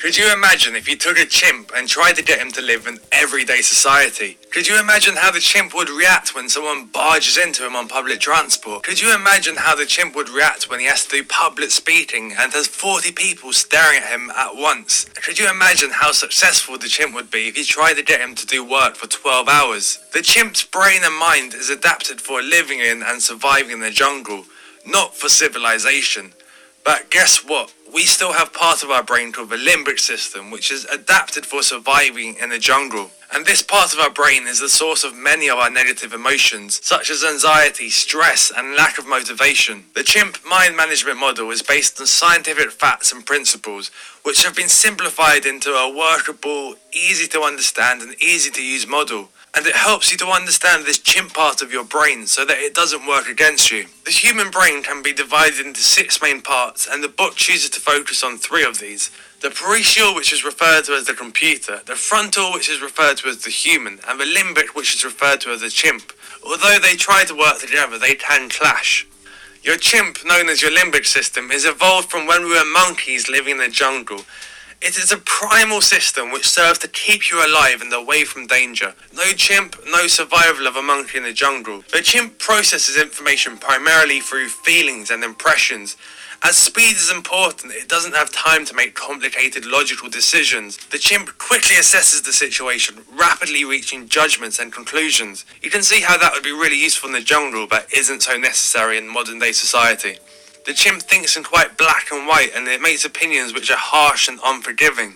Could you imagine if you took a chimp and tried to get him to live in everyday society? Could you imagine how the chimp would react when someone barges into him on public transport? Could you imagine how the chimp would react when he has to do public speaking and has 40 people staring at him at once? Could you imagine how successful the chimp would be if you tried to get him to do work for 12 hours? The chimp's brain and mind is adapted for living in and surviving in the jungle, not for civilization. But guess what? We still have part of our brain called the limbic system, which is adapted for surviving in the jungle. And this part of our brain is the source of many of our negative emotions, such as anxiety, stress, and lack of motivation. The chimp mind management model is based on scientific facts and principles, which have been simplified into a workable, easy to understand, and easy to use model. And it helps you to understand this chimp part of your brain so that it doesn't work against you. The human brain can be divided into 6 main parts, and the book chooses to focus on 3 of these. The parietal, which is referred to as the computer, the frontal, which is referred to as the human, and the limbic, which is referred to as the chimp. Although they try to work together, they can clash. Your chimp, known as your limbic system, is evolved from when we were monkeys living in the jungle. It is a primal system which serves to keep you alive and away from danger. No chimp, no survival of a monkey in the jungle. The chimp processes information primarily through feelings and impressions. As speed is important, it doesn't have time to make complicated logical decisions. The chimp quickly assesses the situation, rapidly reaching judgments and conclusions. You can see how that would be really useful in the jungle, but isn't so necessary in modern day society. The chimp thinks in quite black and white, and it makes opinions which are harsh and unforgiving.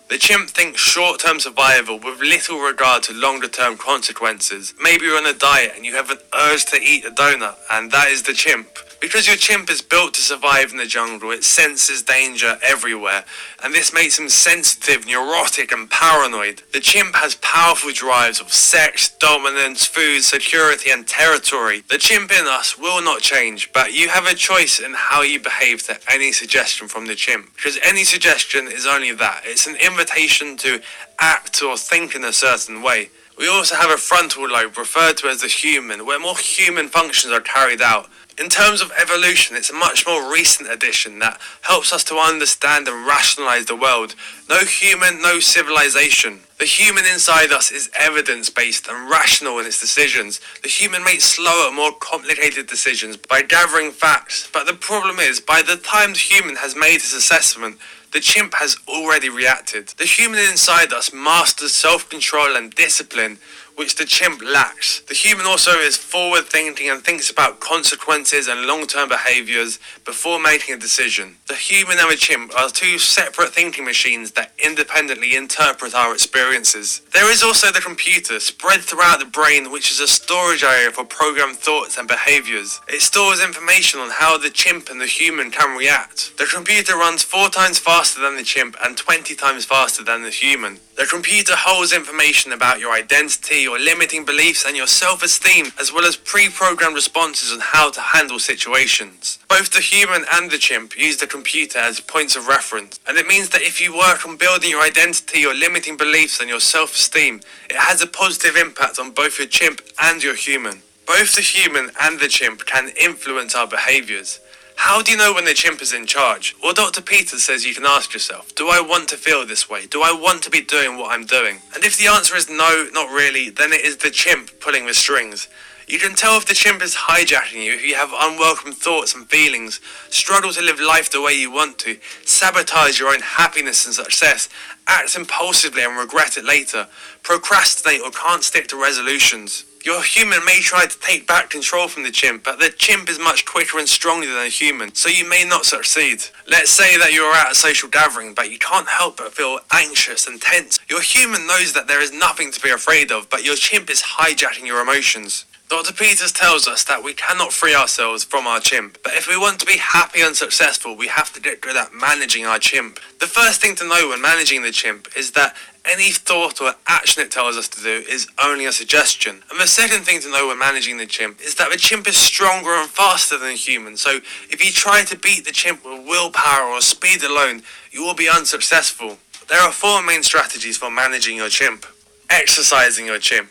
The chimp thinks short-term survival with little regard to longer-term consequences. Maybe you're on a diet and you have an urge to eat a donut, and that is the chimp. Because your chimp is built to survive in the jungle, it senses danger everywhere, and this makes him sensitive, neurotic, and paranoid. The chimp has powerful drives of sex, dominance, food, security, and territory. The chimp in us will not change, but you have a choice in how you behave to any suggestion from the chimp, because any suggestion is only that. It's an invitation to act or think in a certain way. We also have a frontal lobe, referred to as the human, where more human functions are carried out. In terms of evolution, it's a much more recent addition that helps us to understand and rationalize the world. No human, no civilization. The human inside us is evidence-based and rational in its decisions. The human makes slower, more complicated decisions by gathering facts. But the problem is, by the time the human has made his assessment, the chimp has already reacted. The human inside us masters self-control and discipline, which the chimp lacks. The human also is forward-thinking and thinks about consequences and long-term behaviours before making a decision. The human and the chimp are 2 separate thinking machines that independently interpret our experiences. There is also the computer, spread throughout the brain, which is a storage area for programmed thoughts and behaviours. It stores information on how the chimp and the human can react. The computer runs 4 times faster than the chimp and 20 times faster than the human. The computer holds information about your identity, your limiting beliefs, and your self-esteem, as well as pre-programmed responses on how to handle situations. Both the human and the chimp use the computer as points of reference, and it means that if you work on building your identity, your limiting beliefs, and your self-esteem, it has a positive impact on both your chimp and your human. Both the human and the chimp can influence our behaviours. How do you know when the chimp is in charge? Well, Dr. Peters says you can ask yourself, do I want to feel this way? Do I want to be doing what I'm doing? And if the answer is no, not really, then it is the chimp pulling the strings. You can tell if the chimp is hijacking you if you have unwelcome thoughts and feelings, struggle to live life the way you want to, sabotage your own happiness and success, act impulsively and regret it later, procrastinate or can't stick to resolutions. Your human may try to take back control from the chimp, but the chimp is much quicker and stronger than a human, so you may not succeed. Let's say that you're at a social gathering, but you can't help but feel anxious and tense. Your human knows that there is nothing to be afraid of, but your chimp is hijacking your emotions. Dr. Peters tells us that we cannot free ourselves from our chimp, but if we want to be happy and successful, we have to get good at managing our chimp. The first thing to know when managing the chimp is that any thought or action it tells us to do is only a suggestion. And the second thing to know when managing the chimp is that the chimp is stronger and faster than a human, so if you try to beat the chimp with willpower or speed alone, you will be unsuccessful. There are 4 main strategies for managing your chimp. Exercising your chimp.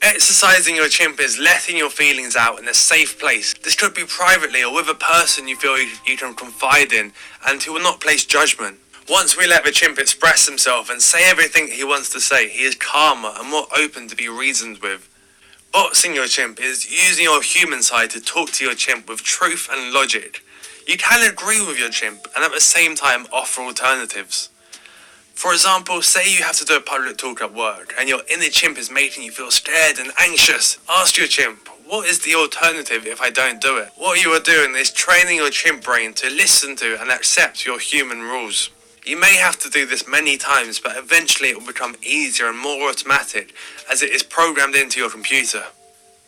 Exercising your chimp is letting your feelings out in a safe place. This could be privately or with a person you feel you can confide in and who will not place judgment. Once we let the chimp express himself and say everything he wants to say, he is calmer and more open to be reasoned with. Boxing your chimp is using your human side to talk to your chimp with truth and logic. You can agree with your chimp and at the same time offer alternatives. For example, say you have to do a public talk at work and your inner chimp is making you feel scared and anxious. Ask your chimp, what is the alternative if I don't do it? What you are doing is training your chimp brain to listen to and accept your human rules. You may have to do this many times, but eventually it will become easier and more automatic as it is programmed into your computer.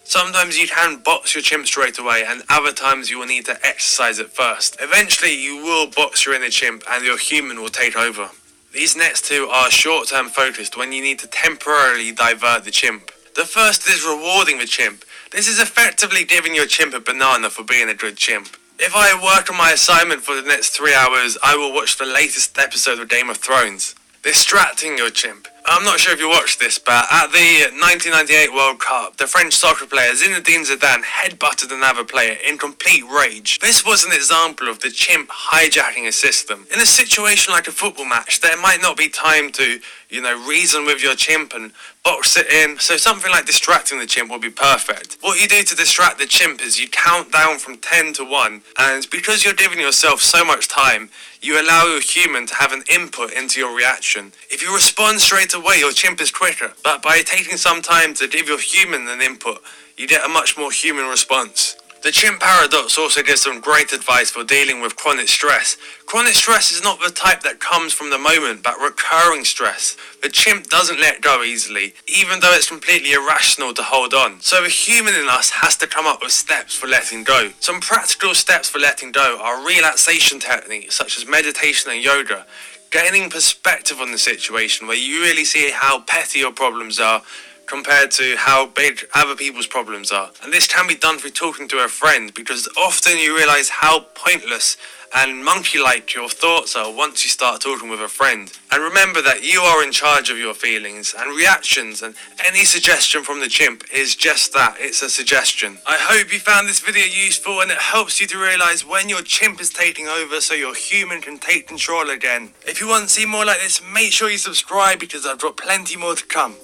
Sometimes you can box your chimp straight away, and other times you will need to exercise it first. Eventually you will box your inner chimp and your human will take over. These next two are short-term focused when you need to temporarily divert the chimp. The first is rewarding the chimp. This is effectively giving your chimp a banana for being a good chimp. If I work on my assignment for the next 3 hours, I will watch the latest episode of Game of Thrones. Distracting your chimp. I'm not sure if you watched this, but at the 1998 World Cup, the French soccer player Zinedine Zidane headbutted another player in complete rage. This was an example of the chimp hijacking a system. In a situation like a football match, there might not be time to, reason with your chimp and box it in, so something like distracting the chimp will be perfect. What you do to distract the chimp is you count down from 10 to 1, and because you're giving yourself so much time, you allow your human to have an input into your reaction. If you respond straight away, your chimp is quicker, but by taking some time to give your human an input, you get a much more human response. The Chimp Paradox also gives some great advice for dealing with chronic stress. Chronic stress is not the type that comes from the moment, but recurring stress. The chimp doesn't let go easily, even though it's completely irrational to hold on. So the human in us has to come up with steps for letting go. Some practical steps for letting go are relaxation techniques such as meditation and yoga, gaining perspective on the situation where you really see how petty your problems are compared to how big other people's problems are. And this can be done through talking to a friend, because often you realise how pointless and monkey-like your thoughts are once you start talking with a friend. And remember that you are in charge of your feelings and reactions, and any suggestion from the chimp is just that, it's a suggestion. I hope you found this video useful and it helps you to realise when your chimp is taking over so your human can take control again. If you want to see more like this, make sure you subscribe because I've got plenty more to come.